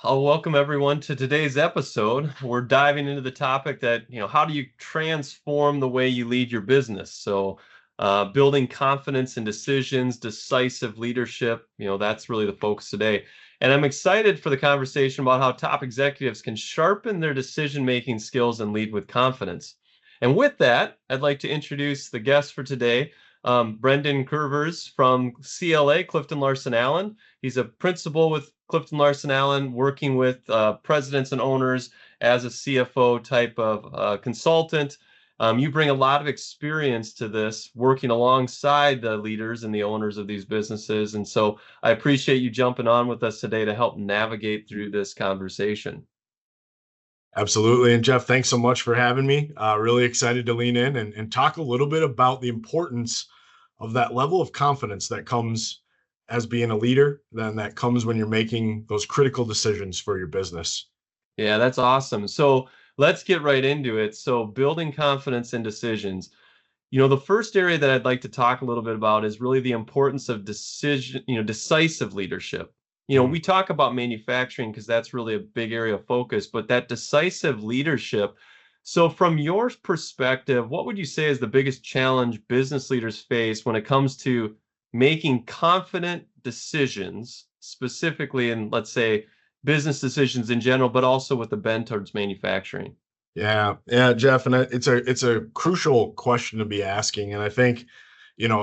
I'll welcome everyone to today's episode. We're diving into the topic that, how do you transform the way you lead your business? Building confidence in decisions, decisive leadership, that's really the focus today. And I'm excited for the conversation about how top executives can sharpen their decision-making skills and lead with confidence. And with that, I'd like to introduce the guest for today, Brendan Kurvers from CLA, Clifton Larson Allen. He's a principal with Clifton Larson Allen, working with presidents and owners as a CFO type of consultant. You bring a lot of experience to this, working alongside the leaders and the owners of these businesses. And so I appreciate you jumping on with us today to help navigate through this conversation. Absolutely. And Jeff, thanks so much for having me. Really excited to lean in and talk a little bit about the importance of that level of confidence that comes as being a leader, then that comes when you're making those critical decisions for your business. Yeah, that's awesome. So let's get right into it. So building confidence in decisions. The first area that I'd like to talk a little bit about is really the importance of decisive leadership. Mhm. We talk about manufacturing because that's really a big area of focus, but that decisive leadership. So from your perspective, what would you say is the biggest challenge business leaders face when it comes to making confident decisions, specifically in, let's say, business decisions in general, but also with the bent towards manufacturing? Yeah, Jeff, and it's a crucial question to be asking. And I think,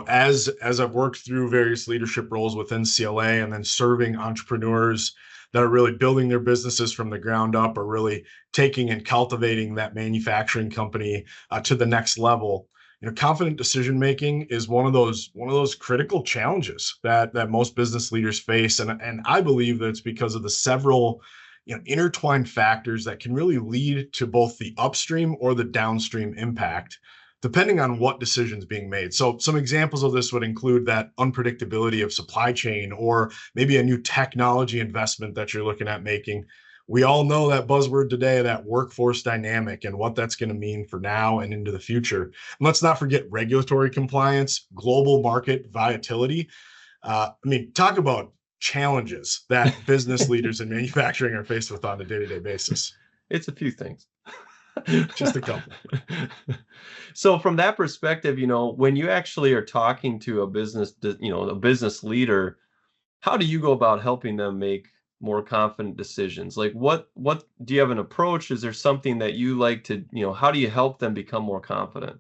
as I've worked through various leadership roles within CLA and then serving entrepreneurs that are really building their businesses from the ground up, or really taking and cultivating that manufacturing company to the next level. Confident decision making is one of those critical challenges that most business leaders face, and I believe that it's because of the several intertwined factors that can really lead to both the upstream or the downstream impact, depending on what decisions being made. So some examples of this would include that unpredictability of supply chain, or maybe a new technology investment that you're looking at making. We all know that buzzword today, that workforce dynamic, and what that's going to mean for now and into the future. And let's not forget regulatory compliance, global market volatility. Talk about challenges that business leaders in manufacturing are faced with on a day-to-day basis. It's a few things. Just a couple. So from that perspective, when you actually are talking to a business leader, how do you go about helping them make more confident decisions? Like what do you have an approach? Is there something that you like to, how do you help them become more confident?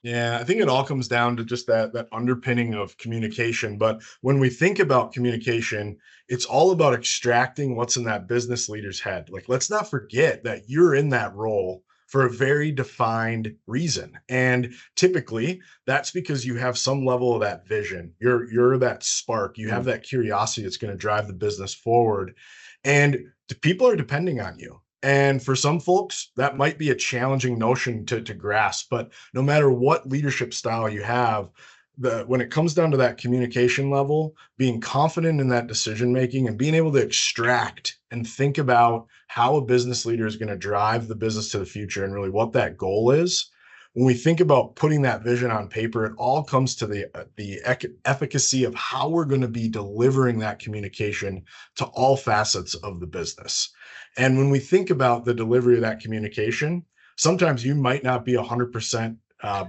Yeah, I think it all comes down to just that underpinning of communication. But when we think about communication, it's all about extracting what's in that business leader's head. Like, let's not forget that you're in that role for a very defined reason. And typically that's because you have some level of that vision. You're that spark. You have Mm. that curiosity that's going to drive the business forward. And the people are depending on you. And for some folks, that might be a challenging notion to grasp. But no matter what leadership style you have, when it comes down to that communication level, being confident in that decision making and being able to extract and think about how a business leader is going to drive the business to the future and really what that goal is. When we think about putting that vision on paper, it all comes to the efficacy of how we're going to be delivering that communication to all facets of the business. And when we think about the delivery of that communication, sometimes you might not be 100%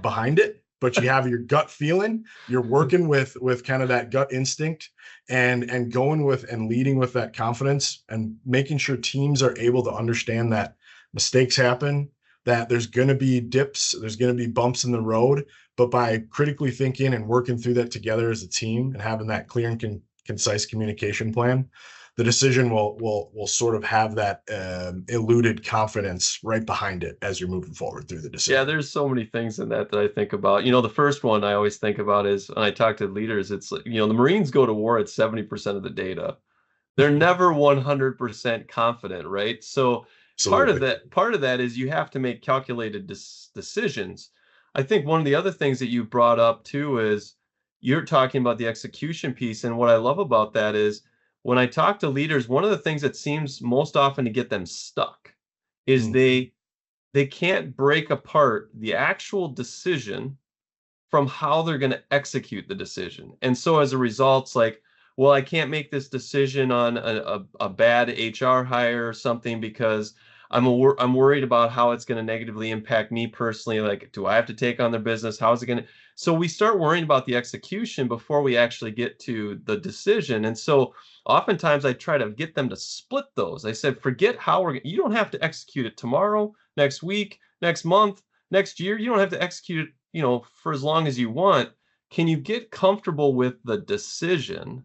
behind it, but you have your gut feeling. You're working with kind of that gut instinct, and going with and leading with that confidence, and making sure teams are able to understand that mistakes happen, that there's going to be dips, there's going to be bumps in the road, but by critically thinking and working through that together as a team and having that clear and concise communication plan, the decision will sort of have that eluded confidence right behind it as you're moving forward through the Yeah, decision. there's so many things in that I think about. The first one I always think about is when I talk to leaders, it's like, the Marines go to war at 70% of the data. They're never 100% confident, right? So Absolutely. part of that is you have to make calculated decisions. I think one of the other things that you brought up too is you're talking about the execution piece, and what I love about that is when I talk to leaders, one of the things that seems most often to get them stuck is Mm. they can't break apart the actual decision from how they're going to execute the decision. And so as a result, it's like, well, I can't make this decision on a bad HR hire or something because I'm worried about how it's going to negatively impact me personally. Like, do I have to take on their business? How is it going to? So we start worrying about the execution before we actually get to the decision. And so oftentimes I try to get them to split those. I said, forget how you don't have to execute it tomorrow, next week, next month, next year. You don't have to execute it, for as long as you want. Can you get comfortable with the decision?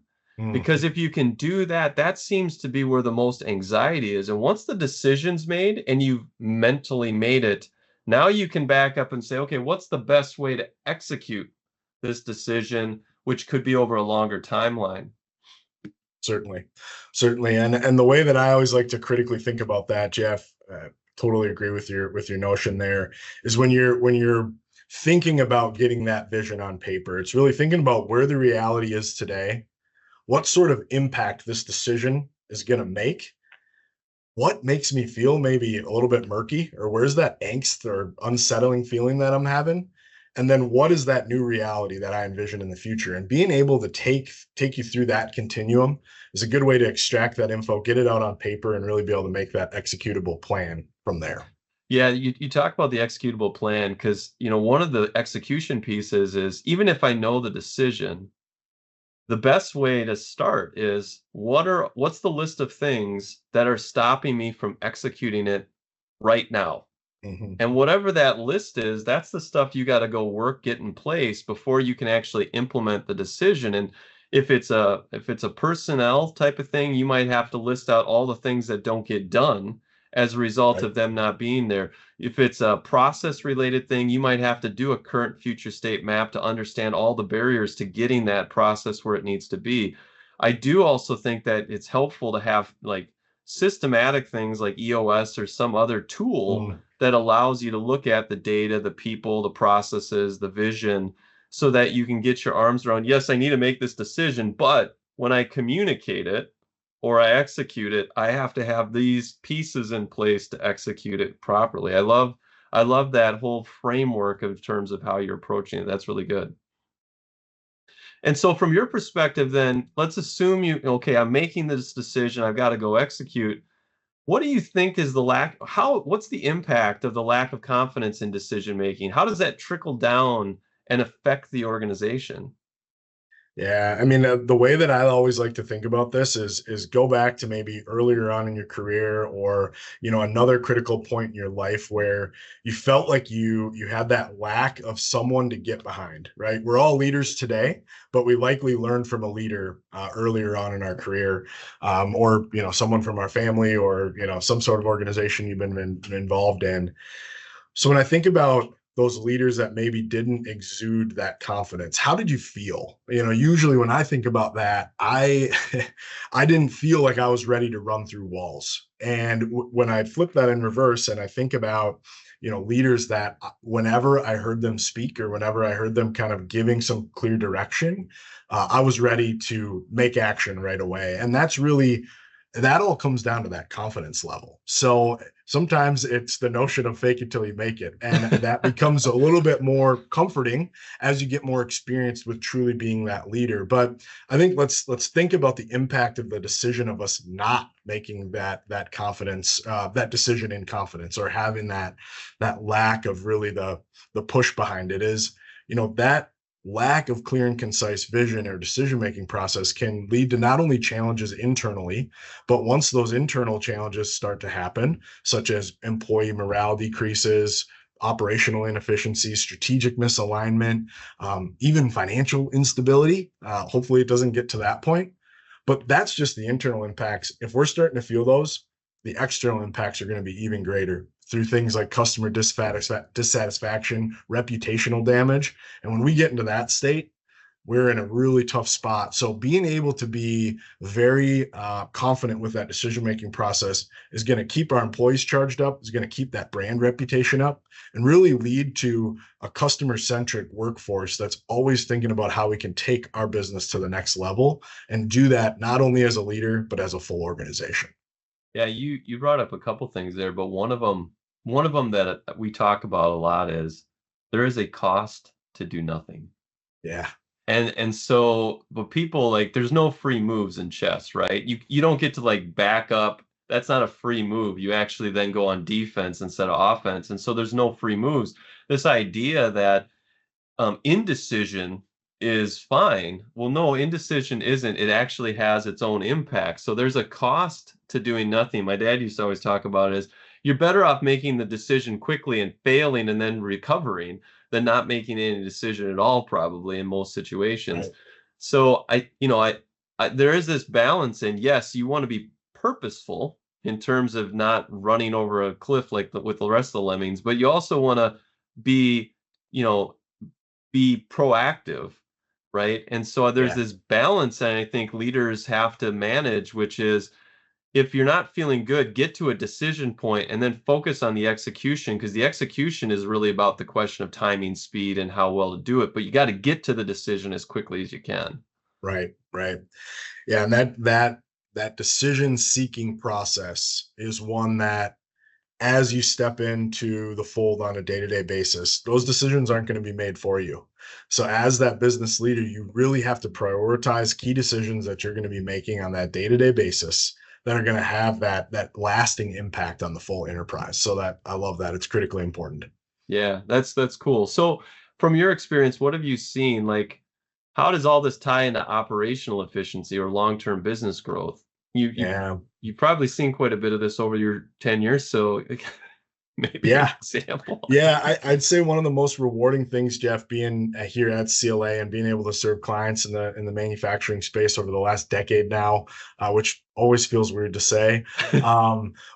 Because Mhm. if you can do that, that seems to be where the most anxiety is. And once the decision's made and you've mentally made it, now you can back up and say, okay, what's the best way to execute this decision, which could be over a longer timeline? Certainly, certainly, and the way that I always like to critically think about that, Jeff, totally agree with your notion there. Is when you're thinking about getting that vision on paper, it's really thinking about where the reality is today, what sort of impact this decision is going to make, what makes me feel maybe a little bit murky, or where's that angst or unsettling feeling that I'm having, and then what is that new reality that I envision in the future. And being able to take you through that continuum is a good way to extract that info, get it out on paper, and really be able to make that executable plan from there. Yeah, you talk about the executable plan because, one of the execution pieces is even if I know the decision, the best way to start is what's the list of things that are stopping me from executing it right now? Mhm. And whatever that list is, that's the stuff you got to go work, get in place before you can actually implement the decision. And if it's a personnel type of thing, you might have to list out all the things that don't get done as a result Right. of them not being there. If it's a process related thing, you might have to do a current future state map to understand all the barriers to getting that process where it needs to be. I do also think that it's helpful to have like systematic things like EOS or some other tool Mm. that allows you to look at the data, the people, the processes, the vision, so that you can get your arms around, yes, I need to make this decision, but when I communicate it or I execute it, I have to have these pieces in place to execute it properly. I love that whole framework of terms of how you're approaching it. That's really good. And so from your perspective, then let's assume okay, I'm making this decision, I've got to go execute. What do you think is what's the impact of the lack of confidence in decision making? How does that trickle down and affect the organization? Yeah, I mean, the way that I always like to think about this is go back to maybe earlier on in your career, or another critical point in your life where you felt like you had that lack of someone to get behind. Right? We're all leaders today, but we likely learned from a leader earlier on in our career, or someone from our family, or some sort of organization you've been involved in. So when I think about those leaders that maybe didn't exude that confidence, how did you feel? Usually when I think about that, I I didn't feel like I was ready to run through walls. And when I flip that in reverse and I think about leaders that whenever I heard them speak, or whenever I heard them kind of giving some clear direction, I was ready to make action right away. And that all comes down to that confidence level. So sometimes it's the notion of fake it till you make it. And that becomes a little bit more comforting as you get more experienced with truly being that leader. But I think let's think about the impact of the decision of us not making that confidence, that decision in confidence, or having that lack of really the push behind it. Is that lack of clear and concise vision or decision making process can lead to not only challenges internally, but once those internal challenges start to happen, such as employee morale decreases, operational inefficiencies, strategic misalignment, even financial instability. Hopefully, it doesn't get to that point. But that's just the internal impacts. If we're starting to feel those, the external impacts are going to be even greater through things like customer dissatisfaction, reputational damage. And when we get into that state, we're in a really tough spot. So being able to be very confident with that decision making process is going to keep our employees charged up, is going to keep that brand reputation up, and really lead to a customer centric workforce that's always thinking about how we can take our business to the next level, and do that not only as a leader but as a full organization. Yeah, you brought up a couple things there, but one of them that we talk about a lot is there is a cost to do nothing. Yeah. And so, but people like there's no free moves in chess, right? You don't get to like back up. That's not a free move. You actually then go on defense instead of offense. And so there's no free moves. This idea that indecision is fine. Well, no, indecision isn't. It actually has its own impact. So there's a cost to doing nothing. My dad used to always talk about it is you're better off making the decision quickly and failing and then recovering than not making any decision at all, probably in most situations. Right. So I there is this balance, and yes, you want to be purposeful in terms of not running over a cliff like with the rest of the lemmings, but you also want to be, you know, be proactive, right? And so there's Yeah. this balance that I think leaders have to manage, which is if you're not feeling good, get to a decision point and then focus on the execution because the execution is really about the question of timing, speed, and how well to do it. But you got to get to the decision as quickly as you can. Right. Right. Yeah. And that decision seeking process is one that as you step into the fold on a day-to-day basis, those decisions aren't going to be made for you. So as that business leader, you really have to prioritize key decisions that you're going to be making on that day-to-day basis that are going to have that lasting impact on the full enterprise. So that I love that. It's critically important. Yeah, that's cool. So from your experience, what have you seen? Like, how does all this tie into operational efficiency or long-term business growth? Yeah. You've probably seen quite a bit of this over your 10 years, so maybe an Yeah. example. Yeah, I'd say one of the most rewarding things, Jeff, being here at CLA and being able to serve clients in the manufacturing space over the last decade now, which always feels weird to say,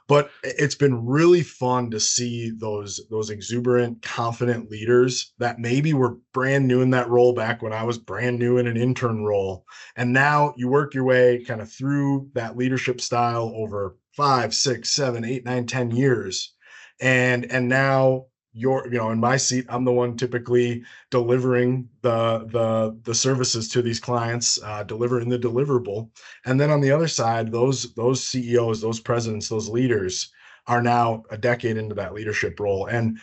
but it's been really fun to see those exuberant, confident leaders that maybe were brand new in that role back when I was brand new in an intern role, and now you work your way kind of through that leadership style over 5, 6, 7, 8, 9, 10 years and now you're in my seat. I'm the one typically delivering the services to these clients, delivering the deliverable. And then on the other side, those CEOs, those presidents, those leaders are now a decade into that leadership role. And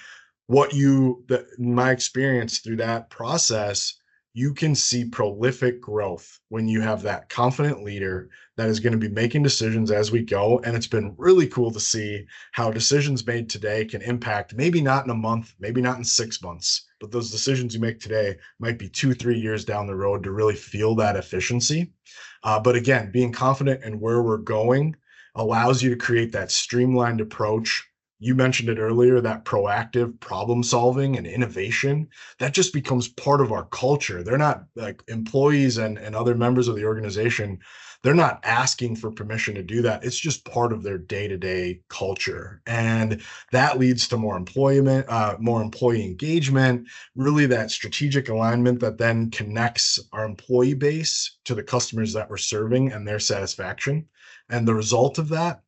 my experience through that process, you can see prolific growth when you have that confident leader that is going to be making decisions as we go. And it's been really cool to see how decisions made today can impact, maybe not in a month, maybe not in 6 months, but those decisions you make today might be 2, 3 years down the road to really feel that efficiency. But again, being confident in where we're going allows you to create that streamlined approach. You mentioned it earlier, that proactive problem solving and innovation, that just becomes part of our culture. They're not like employees and other members of the organization. They're not asking for permission to do that. It's just part of their day-to-day culture. And that leads to more employment, more employee engagement, really that strategic alignment that then connects our employee base to the customers that we're serving and their satisfaction. And the result of that,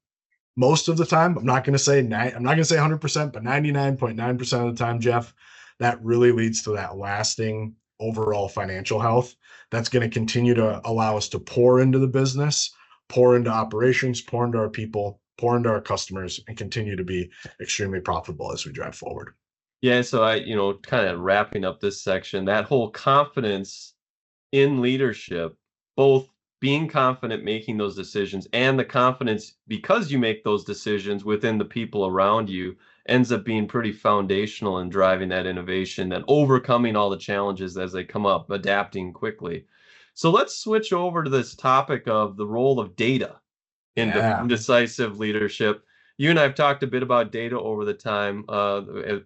most of the time, I'm not going to say 100%, but 99.9% of the time, Jeff, that really leads to that lasting overall financial health that's going to continue to allow us to pour into the business, pour into operations, pour into our people, pour into our customers, and continue to be extremely profitable as we drive forward. Yeah, so kind of wrapping up this section, that whole confidence in leadership, both being confident making those decisions and the confidence because you make those decisions within the people around you ends up being pretty foundational in driving that innovation and overcoming all the challenges as they come up, adapting quickly. So let's switch over to this topic of the role of data in Yeah. decisive leadership. You and I have talked a bit about data over the time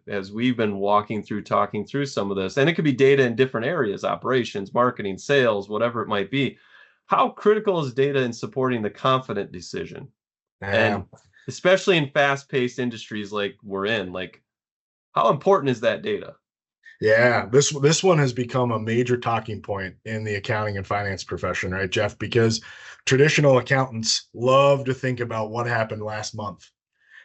as we've been talking through some of this, and it could be data in different areas, operations, marketing, sales, whatever it might be. How critical is data in supporting the confident decision? Yeah. And especially in fast-paced industries like we're in, like how important is that data? Yeah, this one has become a major talking point in the accounting and finance profession, right, Jeff? Because traditional accountants love to think about what happened last month.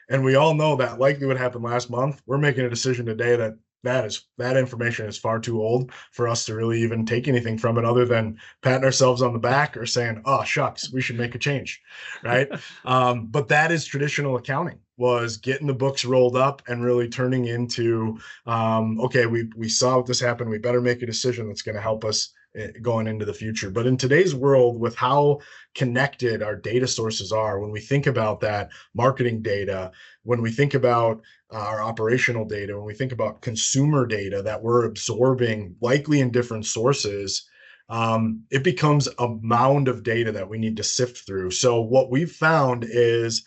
And we all know that likely what happened last month. We're making a decision today that information is far too old for us to really even take anything from it other than patting ourselves on the back or saying, "Oh shucks, we should make a change," right? But that is traditional accounting, was getting the books rolled up and really turning into, okay, we saw what this happened. We better make a decision that's going to help us going into the future. But in today's world, with how connected our data sources are, when we think about that marketing data, when we think about our operational data, when we think about consumer data that we're absorbing likely in different sources, it becomes a mound of data that we need to sift through. So what we've found is,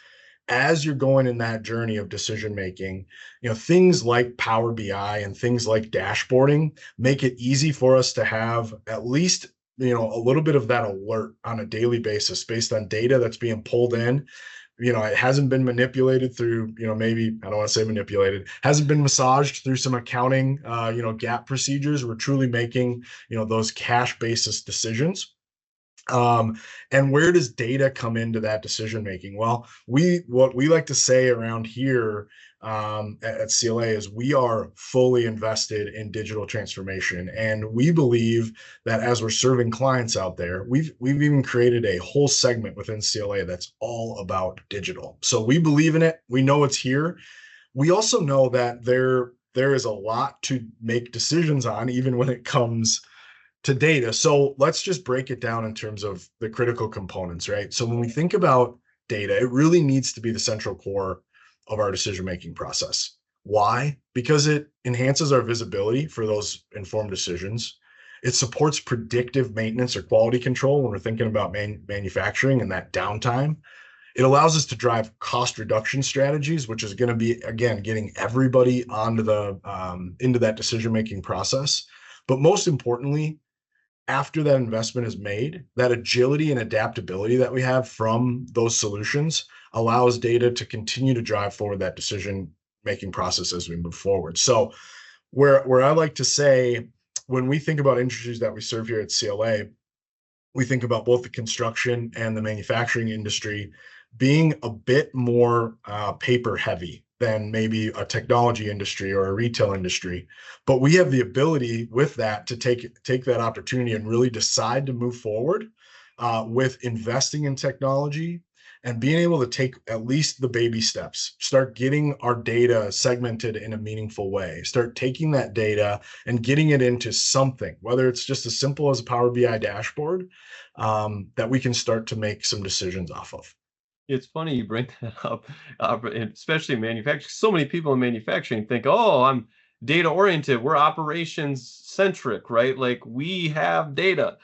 as you're going in that journey of decision making, things like Power BI and things like dashboarding make it easy for us to have at least a little bit of that alert on a daily basis based on data that's being pulled in. It hasn't been manipulated through, maybe, I don't want to say manipulated, hasn't been massaged through some accounting, gap procedures. We're truly making, those cash basis decisions. And where does data come into that decision making? Well, what we like to say around here, at CLA, is we are fully invested in digital transformation, and we believe that as we're serving clients out there, we've even created a whole segment within CLA that's all about digital. So we believe in it. We know it's here. We also know that there is a lot to make decisions on, even when it comes to data. So let's just break it down in terms of the critical components, right? So when we think about data, it really needs to be the central core of our decision-making process. Why? Because it enhances our visibility for those informed decisions. It supports predictive maintenance or quality control when we're thinking about manufacturing and that downtime. It allows us to drive cost reduction strategies, which is going to be, again, getting everybody onto into that decision-making process. But most importantly, after that investment is made, that agility and adaptability that we have from those solutions allows data to continue to drive forward that decision making process as we move forward. So where I like to say, when we think about industries that we serve here at CLA, we think about both the construction and the manufacturing industry being a bit more paper heavy than maybe a technology industry or a retail industry. But we have the ability with that to take that opportunity and really decide to move forward with investing in technology and being able to take at least the baby steps, start getting our data segmented in a meaningful way, start taking that data and getting it into something, whether it's just as simple as a Power BI dashboard, that we can start to make some decisions off of. It's funny you bring that up, and especially in manufacturing. So many people in manufacturing think, "Oh, I'm data oriented. We're operations centric, right? Like we have data."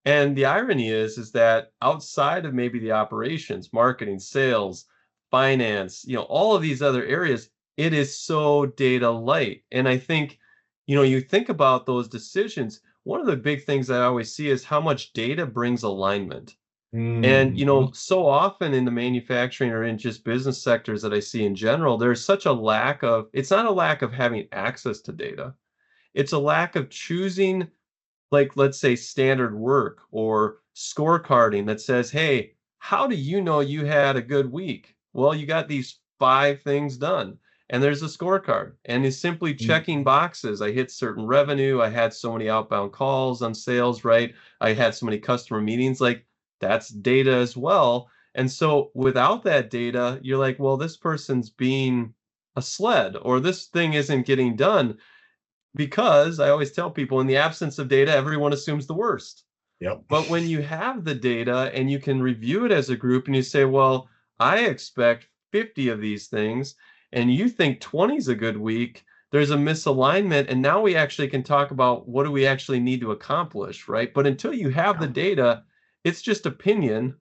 And the irony is that outside of maybe the operations, marketing, sales, finance, all of these other areas, it is so data light. And I think, you think about those decisions. One of the big things I always see is how much data brings alignment. And, Mhm. so often in the manufacturing or in just business sectors that I see in general, there's such a lack of, it's not a lack of having access to data. It's a lack of choosing, like, let's say, standard work or scorecarding that says, hey, how do you know you had a good week? Well, you got these 5 things done. And there's a scorecard. And it's simply checking Mhm. boxes. I hit certain revenue. I had so many outbound calls on sales, right? I had so many customer meetings. Like, that's data as well. And so without that data, you're like, well, this person's being a sled, or this thing isn't getting done, because I always tell people, in the absence of data, everyone assumes the worst. Yep. But when you have the data and you can review it as a group and you say, well, I expect 50 of these things, and you think 20 is a good week, there's a misalignment. And now we actually can talk about what do we actually need to accomplish, right? But until you have the Yep. data, it's just opinion.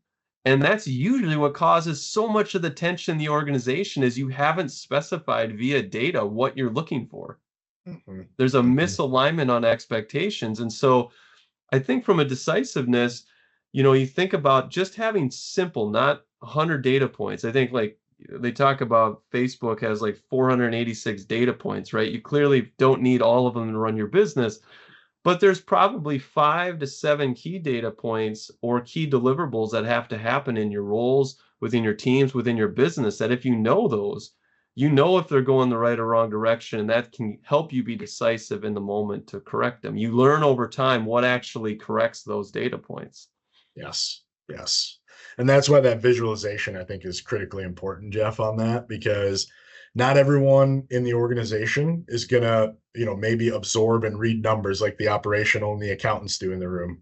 And that's usually what causes so much of the tension in the organization, is you haven't specified via data what you're looking for. Mhm. There's a Mhm. misalignment on expectations. And so I think from a decisiveness, you think about just having simple, not 100 data points. I think, like, they talk about Facebook has like 486 data points, right? You clearly don't need all of them to run your business, but there's probably 5 to 7 key data points or key deliverables that have to happen in your roles, within your teams, within your business, that if you know those, if they're going the right or wrong direction, and that can help you be decisive in the moment to correct them. You learn over time what actually corrects those data points. Yes. Yes. And that's why that visualization, I think, is critically important, Jeff, on that, because Not everyone in the organization is going to, maybe absorb and read numbers like the operational and the accountants do in the room.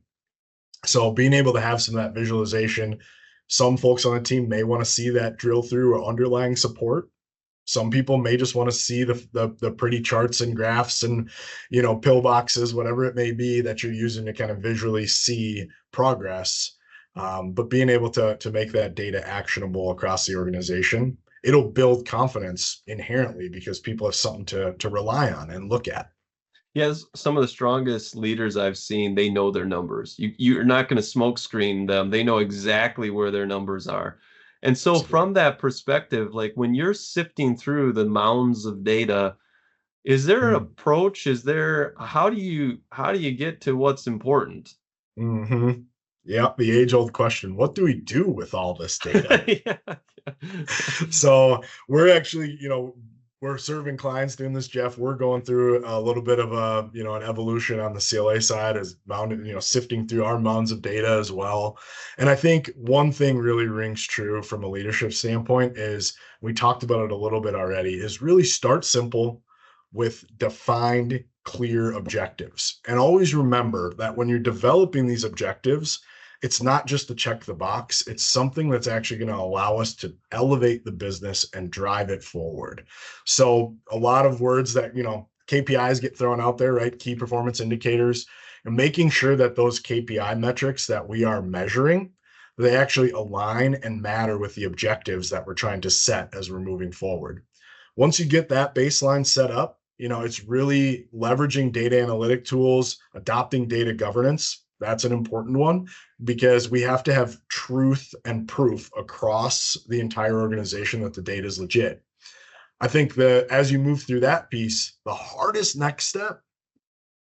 So being able to have some of that visualization, some folks on the team may want to see that drill through or underlying support. Some people may just want to see the pretty charts and graphs and pillboxes, whatever it may be that you're using to kind of visually see progress. But being able to make that data actionable across the organization, it'll build confidence inherently because people have something to rely on and look at. Yes, some of the strongest leaders I've seen, they know their numbers. You're not going to smoke screen them. They know exactly where their numbers are. And so Absolutely. from that perspective, like when you're sifting through the mounds of data, is there an Mm. approach? Is there how do you get to what's important? Mm-hmm. Yeah, the age-old question: what do we do with all this data? Yeah. So we're actually, we're serving clients doing this, Jeff. We're going through a little bit of an evolution on the CLA side as mounted, sifting through our mounds of data as well. And I think one thing really rings true from a leadership standpoint is we talked about it a little bit already, is really start simple with defined, clear objectives. And always remember that when you're developing these objectives, it's not just to check the box. It's something that's actually going to allow us to elevate the business and drive it forward. So a lot of words that, KPIs get thrown out there, right? Key performance indicators, and making sure that those KPI metrics that we are measuring, they actually align and matter with the objectives that we're trying to set as we're moving forward. Once you get that baseline set up, it's really leveraging data analytic tools, adopting data governance. That's an important one because we have to have truth and proof across the entire organization that the data is legit. I think that as you move through that piece, the hardest next step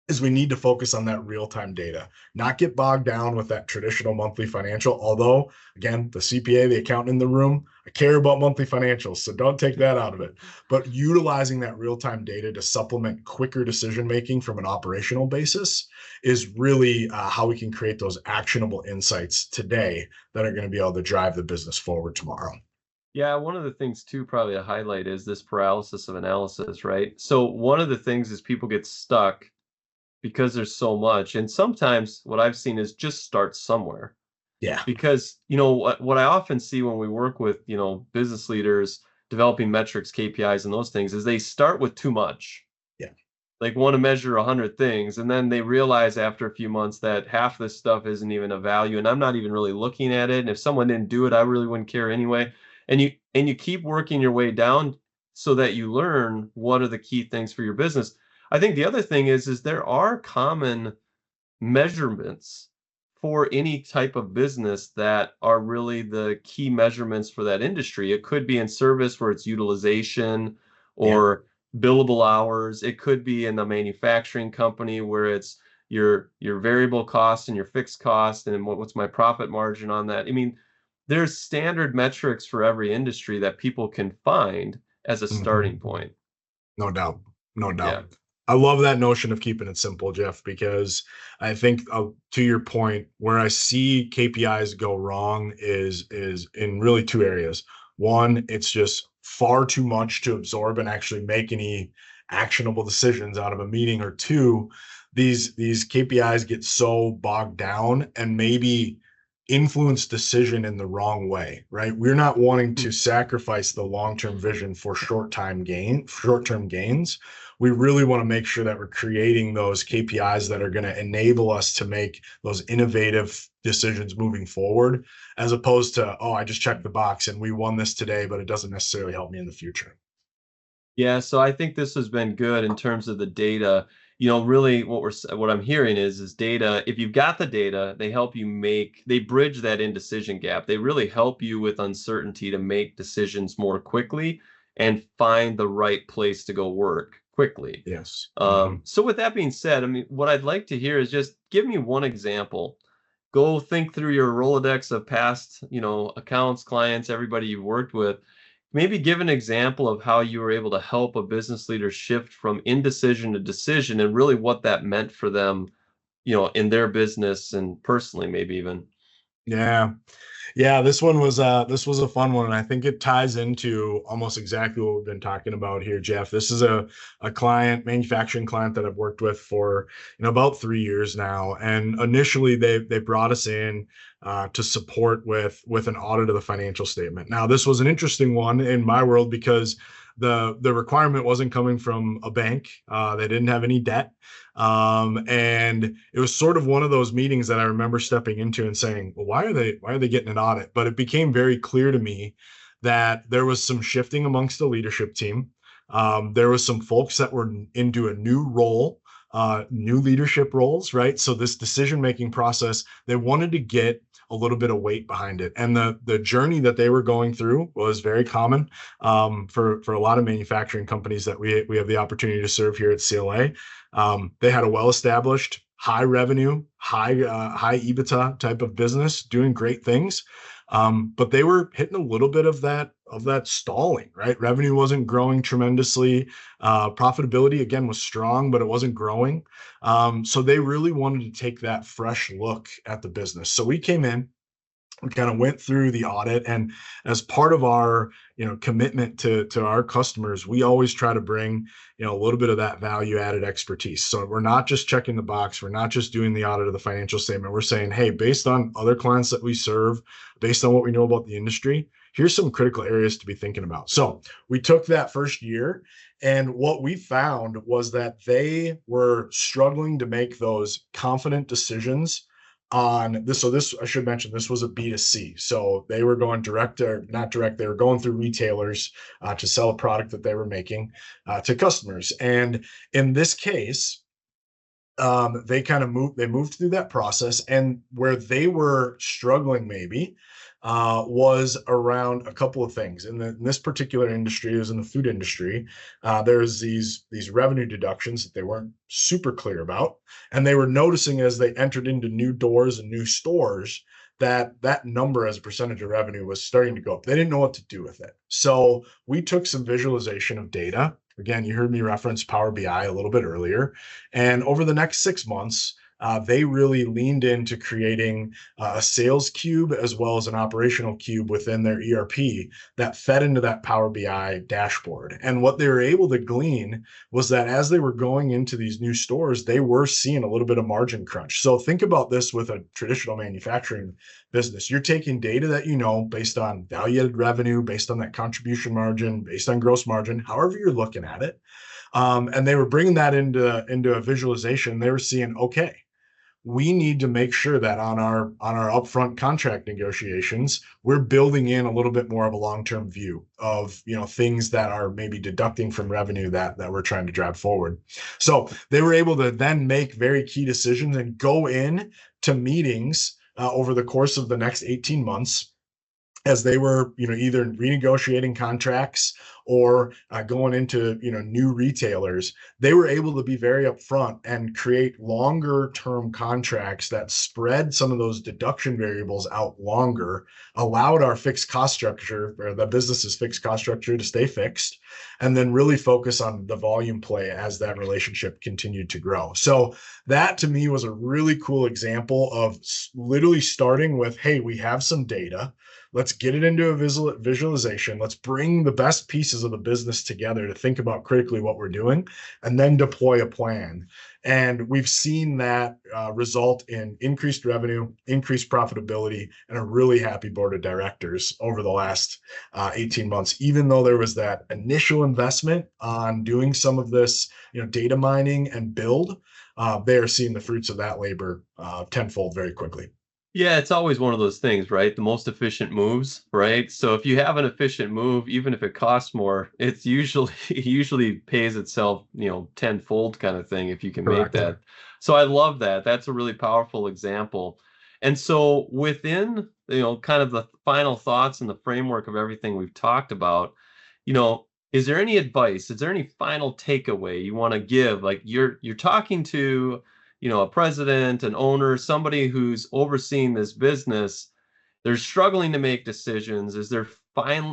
is we need to focus on that real-time data, not get bogged down with that traditional monthly financial. Although, again, the CPA, the accountant in the room, I care about monthly financials, so don't take that out of it. But utilizing that real-time data to supplement quicker decision-making from an operational basis is really how we can create those actionable insights today that are going to be able to drive the business forward tomorrow. Yeah, one of the things too, probably to highlight is this paralysis of analysis, right? So one of the things is people get stuck because there's so much. And sometimes what I've seen is just start somewhere. Yeah. Because, what I often see when we work with, business leaders developing metrics, KPIs, and those things is they start with too much. Yeah. Like want to measure 100 things, and then they realize after a few months that half this stuff isn't even a value, and I'm not even really looking at it. And if someone didn't do it, I really wouldn't care anyway. And you keep working your way down so that you learn what are the key things for your business. I think the other thing is there are common measurements for any type of business that are really the key measurements for that industry. It could be in service where it's utilization Yeah. or billable hours. It could be in the manufacturing company where it's your variable cost and your fixed cost and what's my profit margin on that. I mean, there's standard metrics for every industry that people can find as a starting Mhm. point. No doubt. No Yeah. doubt. I love that notion of keeping it simple, Jeff, because I think to your point, where I see KPIs go wrong is in really two areas. One, it's just far too much to absorb and actually make any actionable decisions out of a meeting. Or two, these KPIs get so bogged down and maybe influence decision in the wrong way, right? We're not wanting to sacrifice the long-term vision for short-term gains. We really want to make sure that we're creating those KPIs that are going to enable us to make those innovative decisions moving forward, as opposed to, oh, I just checked the box and we won this today, but it doesn't necessarily help me in the future. Yeah, so I think this has been good in terms of the data. Really what I'm hearing is data. If you've got the data, they help you they bridge that indecision gap. They really help you with uncertainty to make decisions more quickly and find the right place to go work quickly. Yes. So with that being said, I mean, what I'd like to hear is just give me one example. Go think through your Rolodex of past, accounts, clients, everybody you've worked with. Maybe give an example of how you were able to help a business leader shift from indecision to decision and really what that meant for them, in their business and personally, maybe even. Yeah. Yeah, this was a fun one, and I think it ties into almost exactly what we've been talking about here, Jeff. This is a client, manufacturing client that I've worked with for about 3 years now, and initially they brought us in to support with an audit of the financial statement. Now, this was an interesting one in my world because the requirement wasn't coming from a bank. They didn't have any debt. And it was sort of one of those meetings that I remember stepping into and saying, well, why are they getting an audit? But it became very clear to me that there was some shifting amongst the leadership team. There was some folks that were into a new role, new leadership roles, right? So this decision-making process, they wanted to get a little bit of weight behind it. And the journey that they were going through was very common for a lot of manufacturing companies that we have the opportunity to serve here at CLA. They had a well-established, high revenue, high EBITDA type of business, doing great things, but they were hitting a little bit of that stalling. Right, revenue wasn't growing tremendously. Profitability again was strong, but it wasn't growing. So they really wanted to take that fresh look at the business. So we came in, we kind of went through the audit, and as part of our commitment to our customers, we always try to bring a little bit of that value added expertise. So we're not just checking the box, we're not just doing the audit of the financial statement. We're saying, hey, based on other clients that we serve, based on what we know about the industry, here's some critical areas to be thinking about. So we took that first year, and what we found was that they were struggling to make those confident decisions on this. So this, I should mention, this was a B2C. So they were going direct, or not direct, they were going through retailers to sell a product that they were making to customers. And in this case, they moved through that process, and where they were struggling maybe was around a couple of things. In this particular industry, is in the food industry. There's these revenue deductions that they weren't super clear about, and they were noticing as they entered into new doors and new stores that number as a percentage of revenue was starting to go up. They didn't know what to do with it. So we took some visualization of data. Again, you heard me reference Power BI a little bit earlier. And over the next 6 months, they really leaned into creating a sales cube as well as an operational cube within their ERP that fed into that Power BI dashboard. And what they were able to glean was that as they were going into these new stores, they were seeing a little bit of margin crunch. So think about this with a traditional manufacturing business. You're taking data that based on value added revenue, based on that contribution margin, based on gross margin, however you're looking at it. And they were bringing that into a visualization. They were seeing, okay, we need to make sure that on our upfront contract negotiations, we're building in a little bit more of a long-term view of things that are maybe deducting from revenue that we're trying to drive forward. So they were able to then make very key decisions and go in to meetings over the course of the next 18 months as they were either renegotiating contracts or going into new retailers. They were able to be very upfront and create longer term contracts that spread some of those deduction variables out longer, allowed our fixed cost structure, or the business's fixed cost structure, to stay fixed, and then really focus on the volume play as that relationship continued to grow. So that to me was a really cool example of literally starting with, hey, we have some data. Let's get it into a visualization. Let's bring the best pieces of the business together to think about critically what we're doing, and then deploy a plan. And we've seen that result in increased revenue, increased profitability, and a really happy board of directors over the last 18 months. Even though there was that initial investment on doing some of this, data mining and build, they are seeing the fruits of that labor tenfold very quickly. Yeah, it's always one of those things, right? The most efficient moves, right? So if you have an efficient move, even if it costs more, it's usually usually pays itself, tenfold kind of thing if you can make Correct. that. So I love that. That's a really powerful example. And so within, kind of the final thoughts and the framework of everything we've talked about, is there any advice? Is there any final takeaway you want to give? Like you're talking to a president, an owner, somebody who's overseeing this business, they're struggling to make decisions. Is there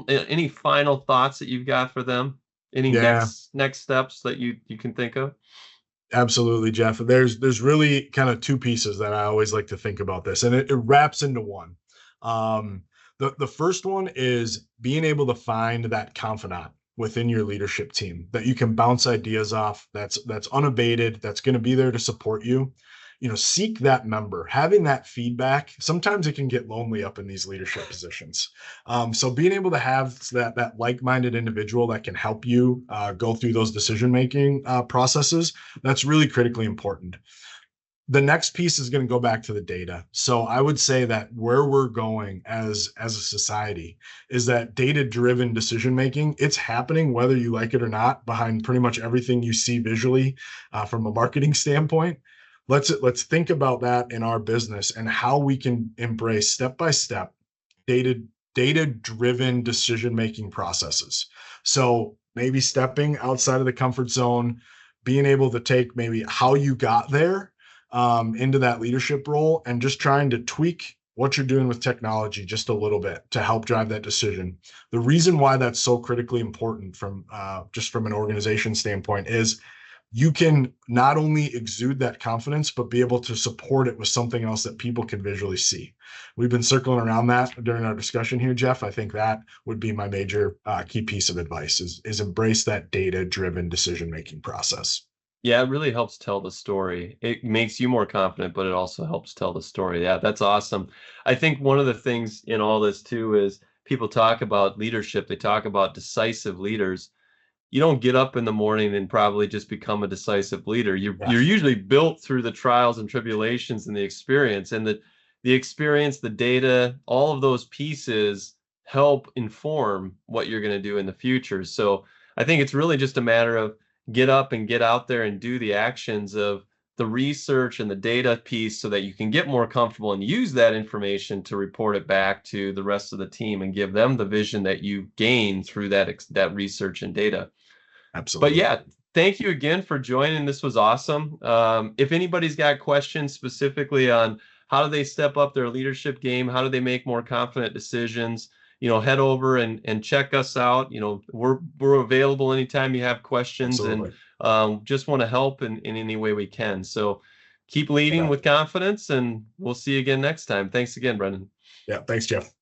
any final thoughts that you've got for them? Any Yeah. next steps that you can think of? Absolutely, Jeff. There's really kind of two pieces that I always like to think about this, and it wraps into one. The first one is being able to find that confidant within your leadership team that you can bounce ideas off, that's unabated, that's going to be there to support you. Seek that member. Having that feedback, sometimes it can get lonely up in these leadership positions. So being able to have that like-minded individual that can help you go through those decision-making processes, that's really critically important. The next piece is going to go back to the data. So I would say that where we're going as a society is that data-driven decision making. It's happening whether you like it or not behind pretty much everything you see visually from a marketing standpoint. Let's think about that in our business and how we can embrace step by step data-driven decision making processes. So maybe stepping outside of the comfort zone, being able to take maybe how you got there into that leadership role and just trying to tweak what you're doing with technology just a little bit to help drive that decision. The reason why that's so critically important from just from an organization standpoint is you can not only exude that confidence, but be able to support it with something else that people can visually see. We've been circling around that during our discussion here, Jeff. I think that would be my major key piece of advice is embrace that data-driven decision-making process. Yeah, it really helps tell the story. It makes you more confident, but it also helps tell the story. Yeah, that's awesome. I think one of the things in all this too is people talk about leadership, they talk about decisive leaders. You don't get up in the morning and probably just become a decisive leader. You're Yeah, you're usually built through the trials and tribulations and the experience, and the experience, the data, all of those pieces help inform what you're going to do in the future. So I think it's really just a matter of get up and get out there and do the actions of the research and the data piece so that you can get more comfortable and use that information to report it back to the rest of the team and give them the vision that you gained through that research and data. But absolutely. yeah, thank you again for joining. This was awesome. If anybody's got questions specifically on how do they step up their leadership game, how do they make more confident decisions, head over and check us out. We're available anytime you have questions, and Absolutely. just want to help in any way we can. So keep leading Yeah. with confidence, and we'll see you again next time. Thanks again, Brendan. Yeah. Thanks, Jeff.